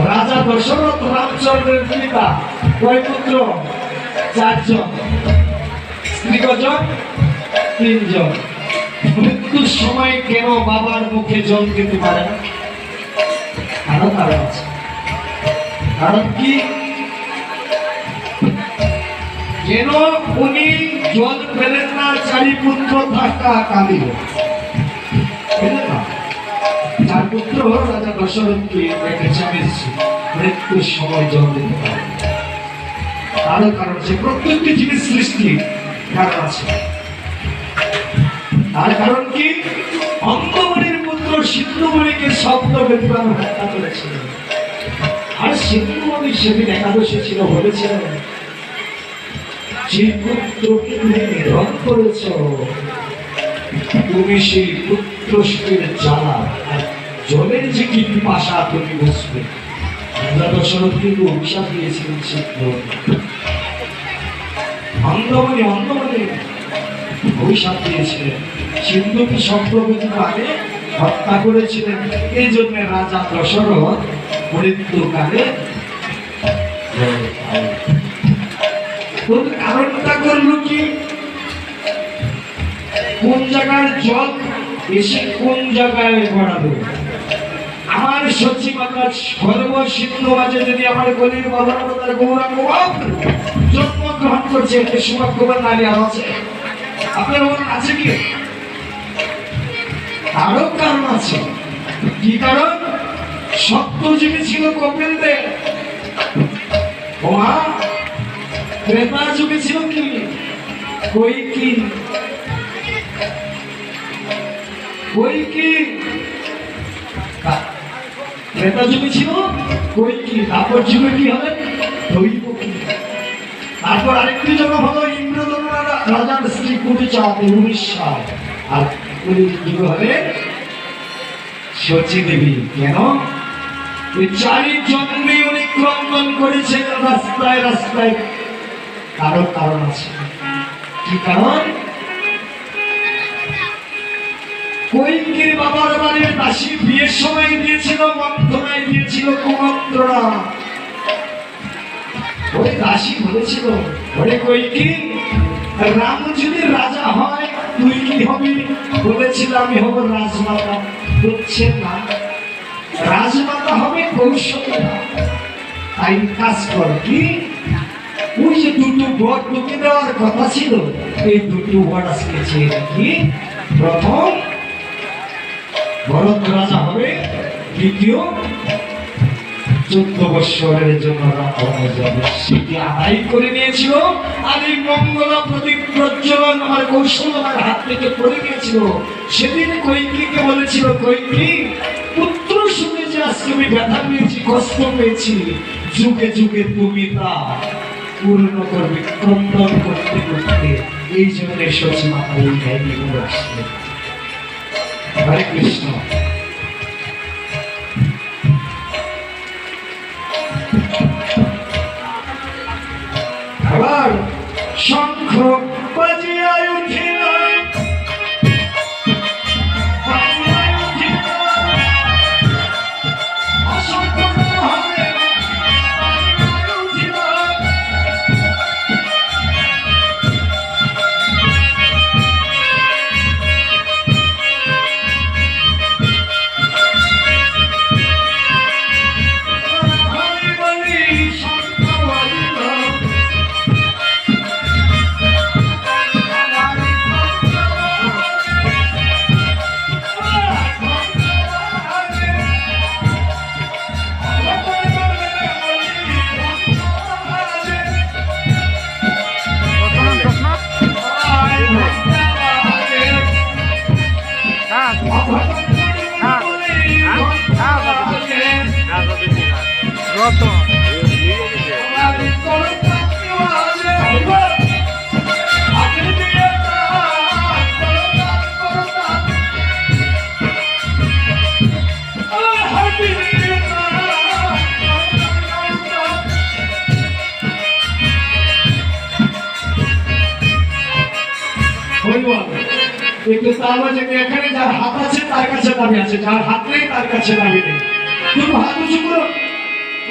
রাজা দশরথ রামচন্দ্রের পিতা কয় পুত্র? 4 জন। স্ত্রী কজন? 3 জন। মৃত্যুর সময় কেন বাবার মুখে জল দিতে পারে না? আরো কারণ আছে। কারণ কি? কেন উনি জল পেলেন না? 4 পুত্র থাকা কালীন। 4 পুত্র রাজা দশরথকে দেখেছেন মৃত্যুর সময় জল দিতে পারে। আরো কারণ আছে। প্রত্যেকটি জিনিস সৃষ্টি কারণ আছে। আর কারণ কি? অঙ্গমণির পুত্র সিন্ধুমণিকে শব্দ বেদবান হত্যা করেছিলেন। আর সিন্ধুমণি সেদিন একাদশী ছিল, বলেছিলেন যে পুত্রকে তুমি নিধন করেছ, তুমি সেই পুত্রশোকের জ্বালা আর জলের যে কি পিপাসা তুমি বুঝবে। রাজা দশরথ কিন্তু অভিশাপ দিয়েছিলেন অঙ্গমণি অভিশাপ দিয়েছিলেন, সিন্ধুকে সম্পর্কে হত্যা করেছিলেন। এই জন্য রাজা দশরথ মৃত্যুকালে কারণটা করলো কি? কোন জায়গার জল এসে কোন জায়গায় গড়াবে? আমার সচিবাকার সর্ব সিন্ধু মাঝে যদি আমার গলির বাবার তার গৌরাঙ্গ জন্মগ্রহণ করছে, একটা সুভাগ্যবান নারী আছে। আপনার মনে আছে কি? আরো কারণ আছে। কি কারণ? সত্যজীবী ছিল কপিলদেব। ওমা ত্রেতা যুগে ছিল কি? কৈকি। ত্রেতা যুগে ছিল কৈকি। তারপর যুগে কি হবে? দৈবকী। তারপর আরেকটি জন্ম হলো ইন্দ্রদম্ন রাজার স্ত্রী কুটিচাঁদ 19 সাল। আর যুগ হবে সচী দেবী। কেন? ওই 4 জন্মে উনি ক্রন্দন করেছেন রাস্তায় রাস্তায়। কারণ আছে। কি কারণ? কৈকেয়ীর বাবার বাড়ির দাসী বিয়ের সময় দিয়েছিল মন্ত্রণায়, দিয়েছিল কুমন্ত্রণা। ওই দাসী বলেছিল, ওরে কৈকেয়ী, রাম যদি রাজা হয় তুই কি হবি? বলেছিল আমি হব রাজমাতা। বুঝছেন না? রাজমাতা হবে কৌশল্যা। তাই কাজ কর কি? ওই যে 2টো বর তোকে দেওয়ার কথা ছিল, এই 2টো বর আজকে চেয়ে রাখি। প্রথম ভরত রাজা হবে, দ্বিতীয় 14 বৎসরের জন্য সেটি আদায় করে নিয়েছিল। আর এই মঙ্গলা প্রদীপ প্রজ্বলন আমার কৌশলতার হাত থেকে পড়ে গিয়েছিল। সেদিন কৈকেয়ীকে বলেছিল, কৈকেয়ী, পুত্র শুনে যে আজকে আমি ব্যথা পেয়েছি, কষ্ট পেয়েছি, যুগে যুগে তুমি তা পূর্ণ করবে ক্রন্দন করতে করতে। এই জন্য সচী মাতা এই কাহিনীগুলো আসছে। হরে কৃষ্ণ। আবার শঙ্খ বাজিয়া উঠিল, একটু তার মাঝে এখানে যার হাত আছে তার কাছে দাবি আছে, যার হাত নেই তার কাছে দাবি নেই। তুমি হাত উঁচু করো,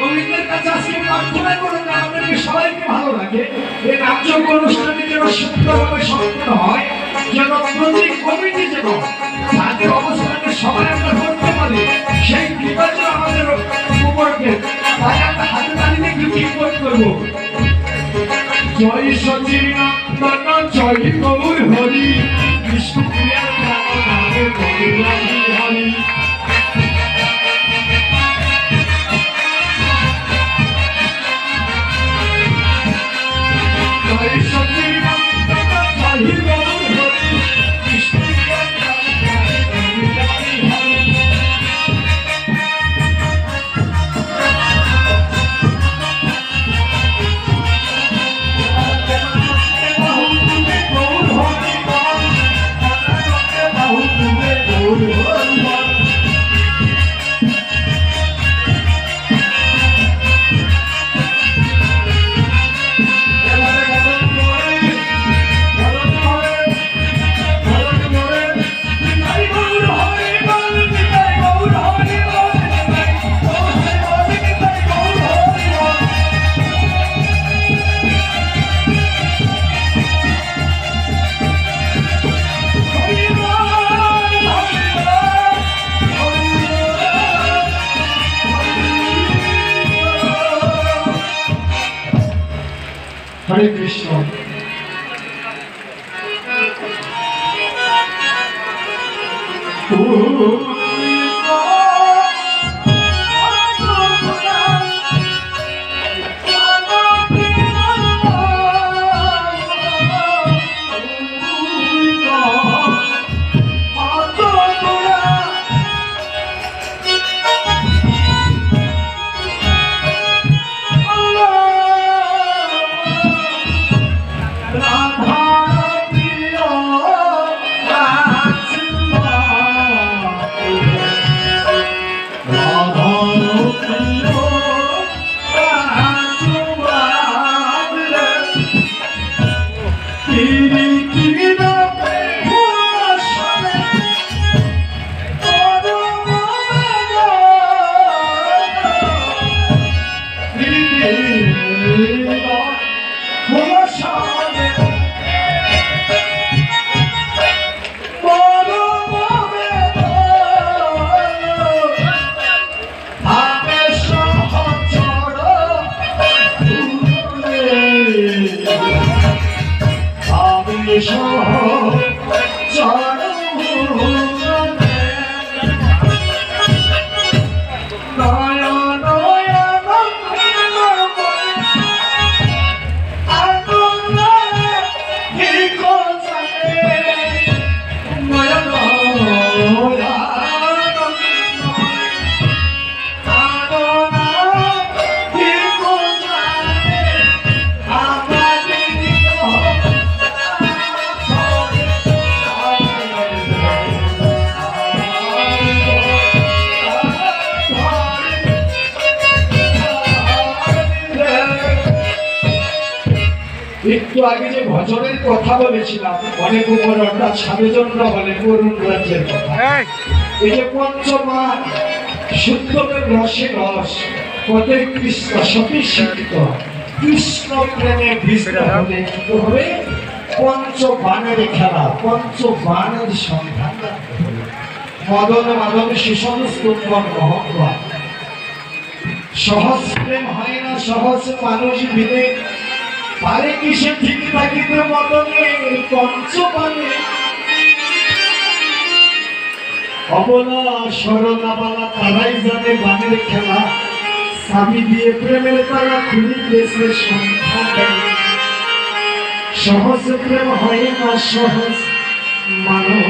গোবিন্দের কাছে আজকে প্রার্থনা করুন আমাদেরকে সবাইকে ভালো রাখে, এই নামযজ্ঞ অনুষ্ঠানটি যেন সুন্দরভাবে সম্পন্ন হয়, যেন প্রতি কমিটি যেন তাদের অবস্থানে সবাই আমরা করতে পারি, সেই কৃপা যেন আমাদের উপরকে, তাই আমরা হাতে তালিতে একটু কীর্তন করবো। জয় সচিনন্দন জয় গৌর হরি, বিষ্ণু প্রিয়ার নামে হরি। জয় সচিনন্দন জয় গৌর হরি, বিষ্ণু প্রিয়ার নামে হরি। হরে কৃষ্ণ। একটু আগে যে ভজনের কথা বলেছিলাম, অনেক উপর অর্থাৎ সাধুজনরা বলে করুণ রাজ্যের কথা। এই যে পঞ্চমান শুদ্ধদের রসে রস, পথে কৃষ্ণ সতী শিক্ষিত, কৃষ্ণ প্রেমে ভিষ্ট হলে কি হবে? পঞ্চবাণের খেলা, পঞ্চবাণের সন্ধান। মদন মাধব শিশন স্তম্ভন মহত্ব, সহজ প্রেম হয় না, সহজ মানুষ মিলে পারে কি সে ঠিক থাকিতে মদনে পঞ্চবাণে। অবলা সরলাবালা তারাই জানে বানের খেলা, স্বামী দিয়ে প্রেমের তারা খুলিতেছে সন্ধান। সহজ প্রেম হয় না, সহজ মানুষ